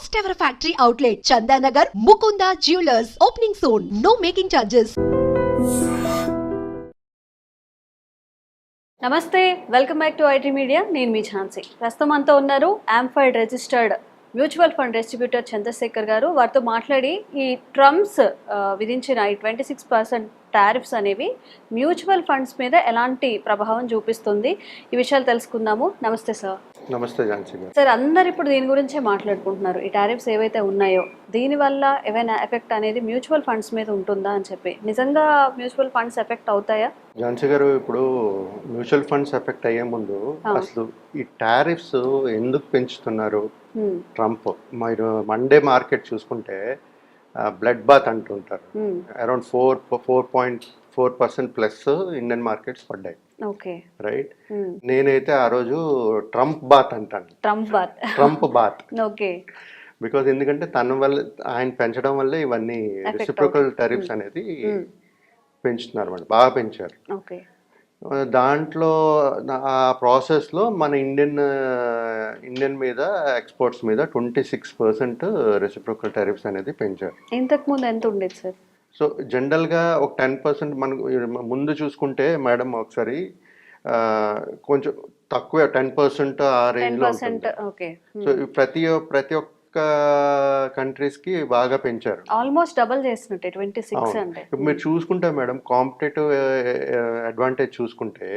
first ever factory outlet, Chandanagar, Mukunda Jewelers, opening soon. No making charges. నమస్తే, welcome back to IT media. నేను మీ ఝాన్సీ. ప్రస్తుతం అంతా ఉన్నారు ఆంఫైడ్ registered mutual fund distributor Chandrasekhar garu. వారితో మాట్లాడి ఈ ట్రంప్స్ విధించిన ఈ 26% టారిఫ్స్ అనేవి మ్యూచువల్ ఫండ్స్ మీద ఎలాంటి ప్రభావం చూపిస్తుంది, ఈ విషయాలు తెలుసుకుందాము. నమస్తే సార్. నమస్తే ఝాన్సీ గారు. సార్, అందరు ఇప్పుడు దీని గురించే మాట్లాడుకుంటున్నారు. ఈ టారిఫ్స్ ఏవైతే ఉన్నాయో దీనివల్ల ఏవైనా ఎఫెక్ట్ అనేది మ్యూచువల్ ఫండ్స్ మీద ఉంటుందా అని చెప్పి, నిజంగా మ్యూచువల్ ఫండ్స్ ఎఫెక్ట్ అవుతాయా? ఝాన్సీ గారు, ఇప్పుడు మ్యూచువల్ ఫండ్స్ ఎఫెక్ట్ అయ్యే ముందు అసలు ఈ టారిఫ్స్ ఎందుకు పెంచుతున్నారు ట్రంప్? మీరు మండే మార్కెట్ చూసుకుంటే బ్లడ్ బాత్ అంటుంటారు. అరౌండ్ 4.4% ప్లస్ ఇండియన్ మార్కెట్స్ పడ్డాయి. Okay, right. నేనైతే ఆ రోజు ట్రంప్ బాత్ అంటాను. Trump bath. ఓకే. బికాజ్ ఎందుకంటే తన వల్ల, ఆయన పెంచడం వల్లే ఇవన్నీ రెసిప్రోకల్ టారిఫ్స్ అనేది పెంచుతున్నారు అన్నమాట. బాగా పెంచారు. ఓకే. దాంట్లో ఆ ప్రాసెస్లో మన ఇండియన్ మీద ఎక్స్పోర్ట్స్ మీద 26% రెసిప్రోకల్ టారిఫ్స్ అనేది పెంచారు. ఇంతకుముందు ఎంత ఉండేది సార్? సో జనరల్గా ఒక 10% మనకు ముందు చూసుకుంటే మేడం ఒకసారి కొంచెం తక్కువ 10% ఆ రేంజ్లో ఉంటుంది. సో ప్రతి ఒక్క కంట్రీస్కి బాగా పెంచారు. ఆల్మోస్ట్ డబుల్ చేసినట్టే 26 అంటే. ఇప్పుడు మీరు చూసుకుంటే మేడం, కాంపిటేటివ్ అడ్వాంటేజ్ చూసుకుంటే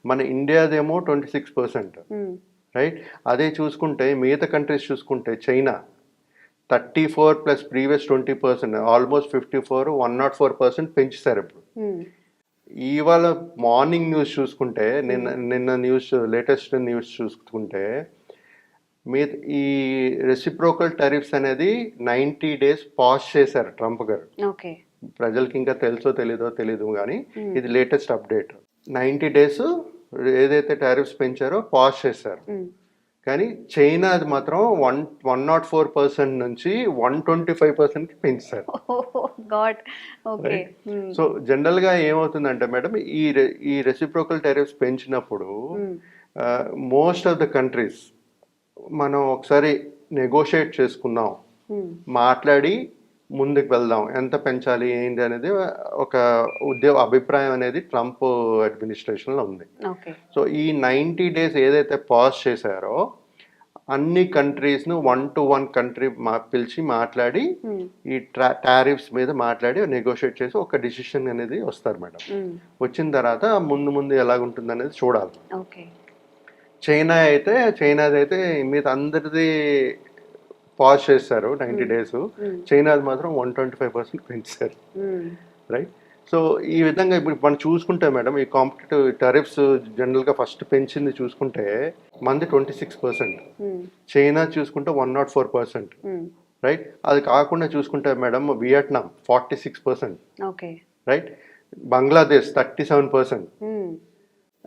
మన ఇండియాదేమో 26%, రైట్. అదే చూసుకుంటే మిగతా కంట్రీస్ చూసుకుంటే చైనా 34 ప్లస్ ప్రీవియస్ 20%, ఆల్మోస్ట్ 54, 104% పెంచేశారు. ఇప్పుడు ఇవాళ మార్నింగ్ న్యూస్ చూసుకుంటే, నిన్న న్యూస్, లేటెస్ట్ న్యూస్ చూసుకుంటే ఈ రెసిప్రోకల్ టారిఫ్స్ అనేది 90 days పాజ్ చేశారు ట్రంప్ గారు. ప్రజలకి ఇంకా తెలుసో తెలీదు కానీ ఇది లేటెస్ట్ అప్డేట్. 90 days ఏదైతే టారిఫ్స్ పెంచారో పాజ్ చేశారు. కానీ చైనా అది మాత్రం 104% నుంచి 125%కి పెంచారు. సో జనరల్గా ఏమవుతుందంటే మేడం, ఈ రెసిప్రోకల్ టారిఫ్స్ పెంచినప్పుడు మోస్ట్ ఆఫ్ ద కంట్రీస్ మనం ఒకసారి నెగోషియేట్ చేసుకుందాం, మాట్లాడి ముందుకు వెళ్దాం, ఎంత పెంచాలి ఏంటి అనేది ఒక అభిప్రాయం అనేది ట్రంప్ అడ్మినిస్ట్రేషన్లో ఉంది. సో ఈ 90 days ఏదైతే పాజ్ చేశారో అన్ని కంట్రీస్ను 1-to-1 కంట్రీ పిలిచి మాట్లాడి ఈ టారిఫ్స్ మీద మాట్లాడి నెగోషియేట్ చేసి ఒక డిసిషన్ అనేది వస్తారు మేడం. వచ్చిన తర్వాత ముందు ఎలాగుంటుంది అనేది చూడాలి. చైనాది అయితే మీద అందరిది పాజ్ చేస్తారు 90 days. చైనాది మాత్రం 125% పెంచారు, రైట్. సో ఈ విధంగా ఇప్పుడు మనం చూసుకుంటే మేడం, ఈ కాంపిటేటివ్ టారిఫ్స్ జనరల్గా ఫస్ట్ పెంచింది చూసుకుంటే మనది 26%, చైనా చూసుకుంటే 104%, రైట్. అది కాకుండా చూసుకుంటే madam Vietnam 46%, right. Bangladesh 37%,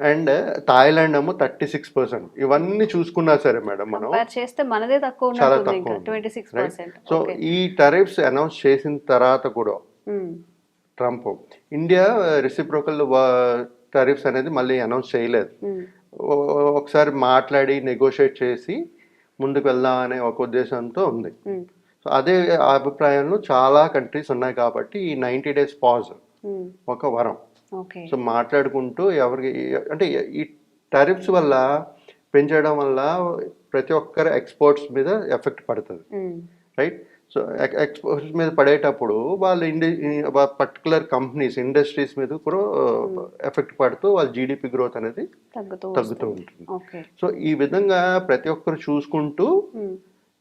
and Thailand ఏమో 36%. ఇవన్నీ చూసుకున్నా సరే మేడం మనం చేస్తే మనదే తక్కువ, చాలా తక్కువ, 26%. సో ఈ టారిఫ్స్ అనౌన్స్ చేసిన తర్వాత కూడా ట్రంప్ ఇండియా రెసిప్రోకల్ టారిఫ్స్ అనేది మళ్ళీ అనౌన్స్ చేయలేదు. ఒకసారి మాట్లాడి నెగోషియేట్ చేసి ముందుకు వెళ్దాం అనే ఒక ఉద్దేశంతో ఉంది. సో అదే అభిప్రాయంలో చాలా కంట్రీస్ ఉన్నాయి కాబట్టి ఈ 90 days పాజ్ ఒక వరం. సో మాట్లాడుకుంటూ ఎవరికి అంటే ఈ టారిఫ్స్ వల్ల పెంచడం వల్ల ప్రతి ఒక్కరి ఎక్స్పోర్ట్స్ మీద ఎఫెక్ట్ పడుతుంది, రైట్. సో ఎక్స్పోర్ట్స్ మీద పడేటప్పుడు వాళ్ళ పర్టికులర్ కంపెనీస్, ఇండస్ట్రీస్ మీద కూడా ఎఫెక్ట్ పడుతూ వాళ్ళ జీడిపి గ్రోత్ అనేది తగ్గుతూ ఉంటుంది. సో ఈ విధంగా ప్రతి ఒక్కరు చూసుకుంటూ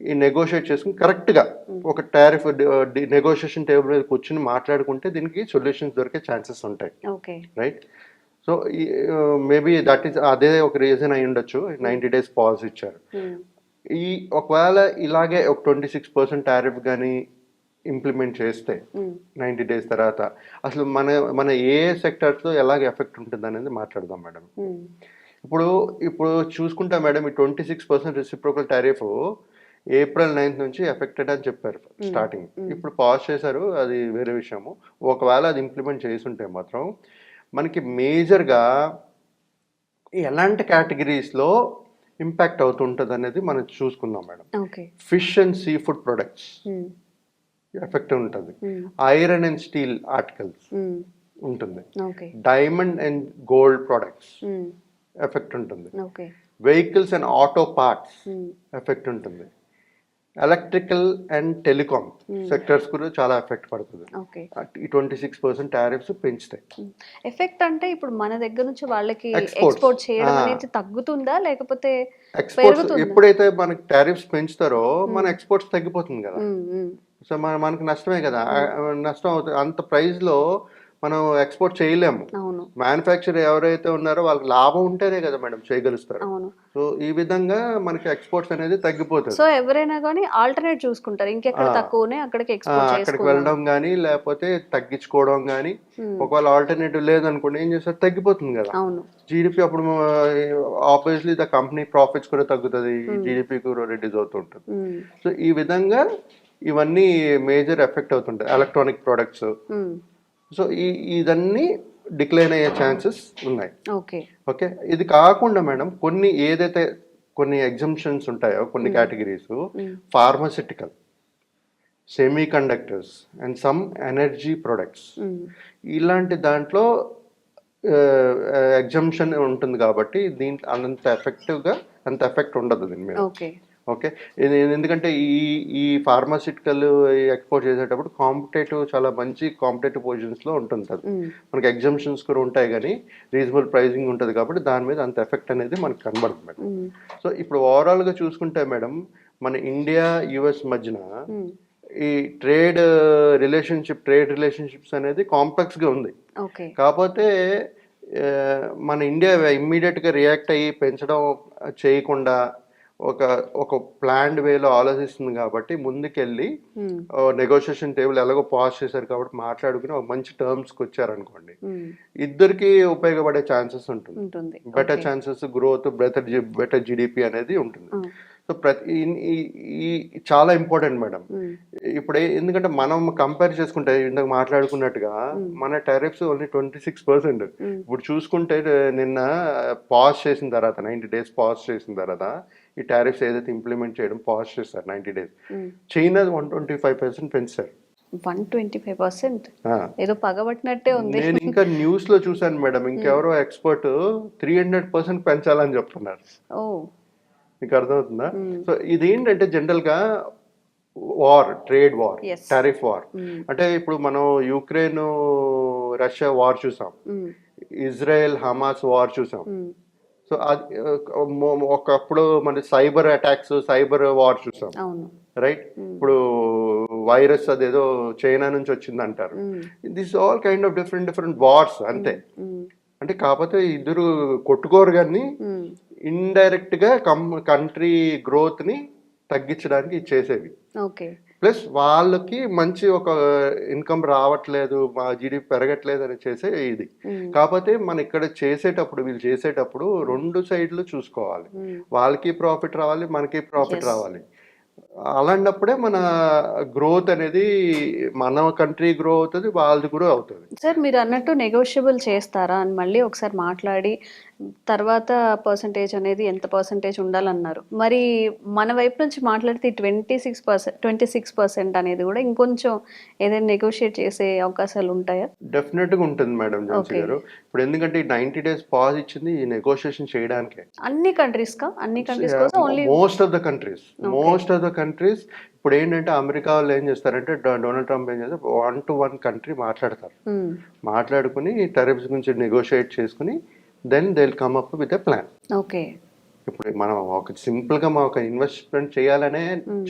ఈ నెగోషియేట్ చేసుకుని కరెక్ట్గా ఒక టారిఫ్ నెగోషియేషన్ టేబుల్ మీద కూర్చుని మాట్లాడుకుంటే దీనికి సొల్యూషన్స్ దొరికే ఛాన్సెస్ ఉంటాయి, right. So maybe that is అదే ఒక రీజన్ అయి ఉండొచ్చు 90 days పాజ్ ఇచ్చారు. ఈ ఒకవేళ ఇలాగే ఒక 26% టారిఫ్ కానీ ఇంప్లిమెంట్ చేస్తే 90 days తర్వాత అసలు మన ఏ సెక్టర్స్లో ఎలాగ ఎఫెక్ట్ ఉంటుంది అనేది మాట్లాడదాం మేడం. ఇప్పుడు చూసుకుంటా మేడం, ఈ 26% రెసిప్రోకల్ టారిఫ్ April 9th నుంచి ఎఫెక్టెడ్ అని చెప్పారు స్టార్టింగ్. ఇప్పుడు పాజ్ చేశారు, అది వేరే విషయము. ఒకవేళ అది ఇంప్లిమెంట్ చేసుంటే మాత్రం మనకి మేజర్గా ఎలాంటి కేటగిరీస్లో ఇంపాక్ట్ అవుతుంటుంది అనేది మనం చూసుకుందాం madam. Okay. Fish and sea food products effect ఉంటుంది. ఐరన్ అండ్ స్టీల్ ఆర్టికల్స్ ఉంటుంది. Okay. Diamond and gold products effect ఉంటుంది. Okay. Vehicles and auto parts effect ఉంటుంది. ఎలక్ట్రికల్ అండ్ టెలికామ్ సెక్టర్స్ కూడా చాలా ఎఫెక్ట్ పడుతుంది. ఓకే. ఈ 26% టారిఫ్స్ పెంచుతాయి. Effect అంటే ఇప్పుడు మన దగ్గర నుంచి వాళ్ళకి Exports. ఎక్స్పోర్ట్ చేయడం అనేది తగ్గుతుందా లేకపోతే ఎక్స్పోర్ట్స్ పెరుగుతుందా? ఎప్పుడైతే మనకి టారిఫ్స్ పెంచుతారో మన ఎక్స్పోర్ట్స్ తగ్గిపోతుంది కదా. సో మనకి నష్టమే కదా. నష్టం అవుతుంది. అంత ప్రైస్ లో మనం ఎక్స్పోర్ట్ చేయలేము. అవును. మ్యానుఫ్యాక్చర్ ఎవరైతే ఉన్నారో వాళ్ళకి లాభం ఉంటేనే కదా మేడం చేయగలుగుతారు. అవును. సో ఈ విధంగా మనకి ఎక్స్పోర్ట్స్ అనేది తగ్గిపోతుంది. సో ఎవరైనా కానీ ఆల్టర్నేట్ చూసుకుంటారు, ఇంకెక్కడ తక్కువనే అక్కడికి ఎక్స్పోర్ట్ అక్కడికి చేసుకోవడం. వెళ్ళడం కానీ లేకపోతే తగ్గించుకోవడం కానీ, ఒకవేళ ఆల్టర్నేటివ్ లేదనుకోండి ఏం చేస్తారు, తగ్గిపోతుంది కదా అవును. జీడిపి. అప్పుడు ఆబ్వియస్లీ ద కంపెనీ ప్రాఫిట్స్ కూడా తగ్గుతుంది, జీడిపి కూడా రెడ్యూస్ అవుతుంటుంది. సో ఈ విధంగా ఇవన్నీ మేజర్ ఎఫెక్ట్ అవుతుంటాయి. ఎలక్ట్రానిక్ ప్రొడక్ట్స్, సో ఇదన్నీ డిక్లైన్ అయ్యే ఛాన్సెస్ ఉన్నాయి. ఓకే. ఓకే. ఇది కాకుండా మేడం కొన్ని ఎగ్జంప్షన్స్ ఉంటాయో కొన్ని categories, pharmaceutical, semi conductors and some energy products, ఇలాంటి దాంట్లో ఎగ్జంప్షన్ ఉంటుంది కాబట్టి అంత ఎఫెక్ట్ ఉండదు దీని మీద. ఓకే. ఓకే. ఎందుకంటే ఈ ఫార్మాసిటికల్ ఎక్స్పోర్ట్ చేసేటప్పుడు చాలా మంచి కాంపిటేటివ్ పొజిషన్స్లో ఉంటుంది అది. మనకి ఎగ్జంప్షన్స్ కూడా ఉంటాయి కానీ రీజనబుల్ ప్రైజింగ్ ఉంటుంది కాబట్టి దాని మీద అంత ఎఫెక్ట్ అనేది మనకు కనబడుతుంది మేడం. సో ఇప్పుడు ఓవరాల్గా చూసుకుంటే మేడం మన ఇండియా యుఎస్ మధ్యన ఈ ట్రేడ్ రిలేషన్షిప్స్ అనేది కాంప్లెక్స్గా ఉంది. కాకపోతే మన ఇండియా ఇమ్మీడియట్గా రియాక్ట్ అయ్యి పెంచడం చేయకుండా ఒక ప్లాన్డ్ వేలో ఆలోచిస్తుంది కాబట్టి ముందుకెళ్ళి నెగోషియేషన్ టేబుల్ ఎలాగో పాస్ చేశారు కాబట్టి మాట్లాడుకుని ఒక మంచి టర్మ్స్కి వచ్చారనుకోండి, ఇద్దరికి ఉపయోగపడే ఛాన్సెస్ ఉంటుంది. Better chances, growth, better GDP అనేది ఉంటుంది. సో చాలా ఇంపార్టెంట్ మేడం. ఇప్పుడు ఎందుకంటే మనం కంపేర్ చేసుకుంటే ఇందాక మాట్లాడుకున్నట్టుగా మన టారిఫ్స్ ఓన్లీ 26%. ఇప్పుడు చూసుకుంటే నిన్న పాస్ చేసిన తర్వాత 90 days పాస్ చేసిన తర్వాత ఈ టారిఫ్స్ ఏదైతే ఇంప్లిమెంట్ చేయడం పాస్ చేస్తారు 90 days, చైనా 125% పెంచారు. 125% ఏదో పగబట్టినట్టే ఉంది. నేను ఇంకా న్యూస్ లో చూసాను మేడం, ఇంకెవరో ఎక్స్పర్ట్ 300% పెంచాలని చెప్తున్నారు. మీకు అర్థమవుతుందా? సో ఇదేంటంటే జనరల్ గా ట్రేడ్ వార్, టారిఫ్ వార్. అంటే ఇప్పుడు మనం యుక్రెయిన్ రష్యా వార్ చూసాం, ఇజ్రాయెల్ హమాస్ వార్ చూసాం. సో ఒకప్పుడు మన సైబర్ అటాక్స్, సైబర్ వార్ చూసాం, రైట్? ఇప్పుడు వైరస్ అదేదో చైనా నుంచి వచ్చింది అంటారు. This all kind of different wars అంతే. అంటే కాకపోతే ఇద్దరు కొట్టుకోరు కానీ ఇండైరెక్ట్ గా కంట్రీ గ్రోత్ ని తగ్గించడానికి చేసేవి. ప్లస్ వాళ్ళకి మంచి ఒక ఇన్కమ్ రావట్లేదు, మా జీడిపి పెరగట్లేదు అని చేసే ఇది. కాకపోతే మన ఇక్కడ వీళ్ళు చేసేటప్పుడు రెండు సైడ్లు చూసుకోవాలి. వాళ్ళకి ప్రాఫిట్ రావాలి, మనకి ప్రాఫిట్ రావాలి. అలాంటప్పుడే మన గ్రోత్ అనేది, మన కంట్రీ గ్రో అవుతుంది, వాళ్ళది గ్రో అవుతుంది. సార్ మీరు అన్నట్టు నెగోషియబుల్ చేస్తారా అని మళ్ళీ ఒకసారి మాట్లాడి తర్వాత పర్సంటేజ్ అనేది ఎంత పర్సంటేజ్ ఉండాలన్నారు. మరి మన వైపు నుంచి మాట్లాడితే 26% అనేది కూడా ఇంకొంచెం ఏదైనా నెగోషియేట్ చేసే అవకాశాలు ఉంటాయా? డెఫినెట్గా ఉంటుంది మేడం ఝాన్సీ గారు. ఇప్పుడు ఎందుకంటే 90 days పాజ్ ఇచ్చింది ఈ నెగోషియేషన్ చేయడానికే. అన్ని కంట్రీస్ కోసం only most of the countries. ఇప్పుడు ఏంటంటే అమెరికా వాళ్ళు ఏం చేస్తారంటే, డొనాల్డ్ ట్రంప్ ఏం చేస్తారు, 1 to 1 కంట్రీ మాట్లాడతారు. మాట్లాడుకుని టారిఫ్స్ గురించి నెగోషియేట్ చేసుకుని then they will come up with a plan. Okay. ఇప్పుడు మనం ఒక సింపుల్ గా ఒక ఇన్వెస్ట్మెంట్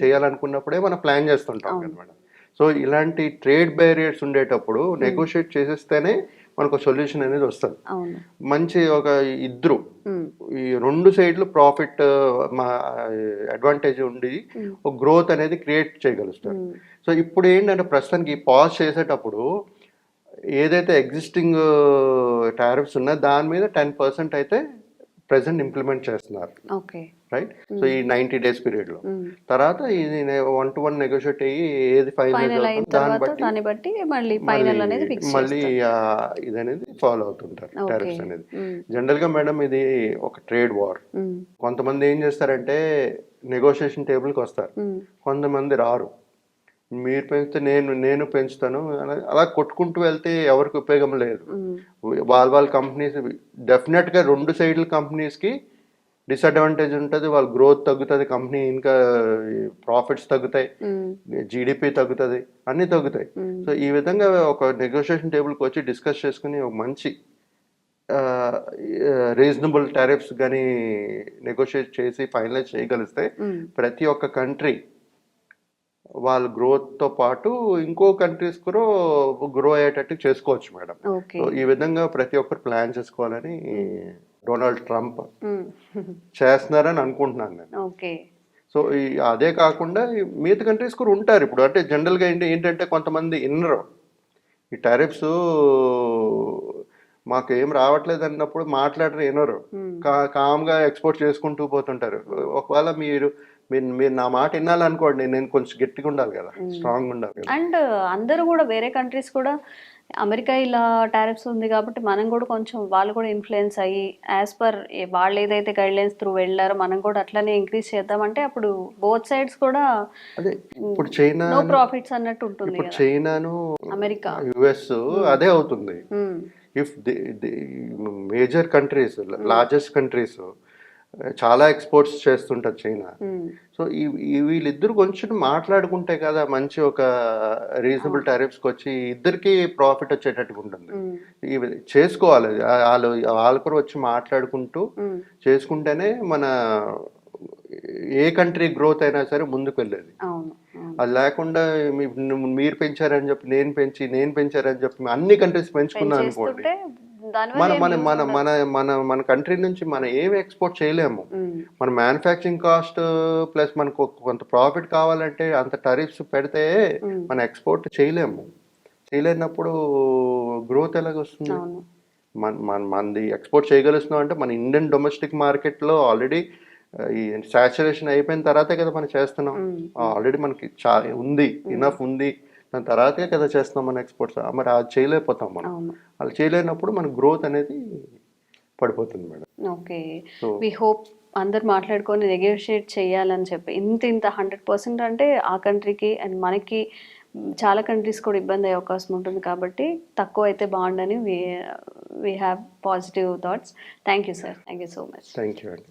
చేయాలనుకున్నప్పుడే మనం ప్లాన్ చేస్తుంటాం కదా మేడం. సో ఇలాంటి ట్రేడ్ బ్యారియర్స్ ఉండేటప్పుడు నెగోషియేట్ చేసేస్తేనే మనకు సొల్యూషన్ అనేది వస్తుంది. మంచి ఒక ఇద్దరు ఈ రెండు సైడ్లు ప్రాఫిట్ అడ్వాంటేజ్ ఉండి ఒక గ్రోత్ అనేది క్రియేట్ చేయగలుగుతారు. సో ఇప్పుడు ఏంటంటే ప్రస్తుతానికి పాజ్ చేసేటప్పుడు ఏదైతే ఎగ్జిస్టింగ్ టారిఫ్స్ ఉన్నాయో దాని మీద 10% అయితే ప్రెసెంట్ ఇంప్లిమెంట్ చేస్తున్నారు. రైట్. సో ఈ 90 days పీరియడ్ లో తర్వాత ఇది 1-to-1 నెగోషియేట్ అయ్యి ఏది ఫైనల్ అయిన తర్వాత దాన్ని బట్టి మళ్ళీ ఫైనల్ అనేది ఫిక్స్ మళ్ళీ ఇది అనేది ఫాలో అవుతుంటారు టారిఫ్స్ అనేది. జనరల్ గా మేడం ఇది ఒక ట్రేడ్ వార్. కొంతమంది ఏం చేస్తారంటే నెగోషియేషన్ టేబుల్కి వస్తారు, కొంతమంది రారు. మీరు పెంచితే నేను పెంచుతాను అలా కొట్టుకుంటూ వెళ్తే ఎవరికి ఉపయోగం లేదు. వాళ్ళ కంపెనీస్ డెఫినెట్గా 2 సైడ్ల కంపెనీస్కి డిసడ్వాంటేజ్ ఉంటుంది. వాళ్ళ గ్రోత్ తగ్గుతుంది, కంపెనీ ఇంకా ప్రాఫిట్స్ తగ్గుతాయి, జీడిపి తగ్గుతుంది, అన్నీ తగ్గుతాయి. సో ఈ విధంగా ఒక నెగోషియేషన్ టేబుల్కి వచ్చి డిస్కస్ చేసుకుని ఒక మంచి రీజనబుల్ టారిఫ్స్ కానీ నెగోషియేట్ చేసి ఫైనలైజ్ చేయగలిస్తే ప్రతి ఒక్క కంట్రీ వాళ్ళ గ్రోత్తో పాటు ఇంకో కంట్రీస్ కూడా గ్రో అయ్యేటట్టు చేసుకోవచ్చు మేడం. సో ఈ విధంగా ప్రతి ఒక్కరు ప్లాన్ చేసుకోవాలని డొనాల్డ్ ట్రంప్ చేస్తున్నారని అనుకుంటున్నాను నేను. సో అదే కాకుండా మిగతా కంట్రీస్ కూడా ఉంటారు ఇప్పుడు. అంటే జనరల్గా ఏంటంటే కొంతమంది ఇన్నరు ఈ టారిఫ్స్ మాకు ఏం రావట్లేదు అన్నప్పుడు మాట్లాడరు, వినరు, కామ్గా ఎక్స్పోర్ట్ చేసుకుంటూ పోతుంటారు. ఒకవేళ మీరు నా మాట వినాలనుకోండి, నేను కొంచెం గట్టిగా ఉండాలి కదా, స్ట్రాంగ్ ఉండాలి కదా. అండ్ అందరూ కూడా వేరే కంట్రీస్ కూడా అమెరికా ఇలా టారిఫ్స్ ఉంది కాబట్టి మనం కూడా కొంచెం వాళ్ళు కూడా ఇన్ఫ్లుయెన్స్ అయ్యి యాజ్ పర్ వాళ్ళు ఏదైతే గైడ్ లైన్స్ త్రూ వెళ్ళారో మనం కూడా అట్లనే ఇంక్రీజ్ చేద్దామంటే అప్పుడు బోత్ సైడ్స్ కూడా అదే ఇప్పుడు చైనా నో ప్రాఫిట్స్ అన్నట్టు ఉంటుంది. ఇప్పుడు చైనాను అమెరికా యుఎస్ అదే అవుతుంది. If major countries, largest countries చాలా ఎక్స్పోర్ట్స్ చేస్తుంటారు చైనా. సో వీళ్ళిద్దరు కొంచెం మాట్లాడుకుంటే కదా మంచి ఒక రీజనబుల్ టారిఫ్స్కి వచ్చి ఇద్దరికి ప్రాఫిట్ వచ్చేటట్టుగా ఉంటుంది. చేసుకోవాలి వాళ్ళు కూడా వచ్చి మాట్లాడుకుంటూ చేసుకుంటేనే మన ఏ కంట్రీ గ్రోత్ అయినా సరే ముందుకు వెళ్ళేది. అది లేకుండా మీరు పెంచారని చెప్పి నేను పెంచారని చెప్పి అన్ని కంట్రీస్ పెంచుకున్నాను అనుకోండి, మన మన మన మన మన మన కంట్రీ నుంచి మనం ఏమి ఎక్స్పోర్ట్ చేయలేము. మన మ్యానుఫ్యాక్చరింగ్ కాస్ట్ ప్లస్ మనకు కొంత ప్రాఫిట్ కావాలంటే అంత టారిఫ్స్ పెడితే మనం ఎక్స్పోర్ట్ చేయలేము. చేయలేనప్పుడు గ్రోత్ ఎలాగ వస్తుంది? మనది ఎక్స్పోర్ట్ చేయగలుగుతున్నాం అంటే మన ఇండియన్ డొమెస్టిక్ మార్కెట్లో ఆల్రెడీ ఈ సాచురేషన్ అయిపోయిన తర్వాతే కదా మనం చేస్తున్నాం. ఆల్రెడీ మనకి ఉంది, ఇనఫ్ ఉంది, దాని తర్వాతే కదా చేస్తున్నాం మన ఎక్స్పోర్ట్స్. మరి అది చేయలేకపోతాం మనం. అది చేయలేనప్పుడు మన గ్రోత్ అనేది పడిపోతుంది మేడం. ఓకే, వి హోప్ అందరు మాట్లాడుకొని నెగోషియేట్ చేయాలని చెప్పి ఇంత 100% అంటే ఆ కంట్రీకి అండ్ మనకి చాలా కంట్రీస్ కూడా ఇబ్బంది అయ్యే అవకాశం ఉంటుంది కాబట్టి తక్కువ అయితే బాగుండని we have positive thoughts. Thank you sir, thank you so much. Thank you అండి.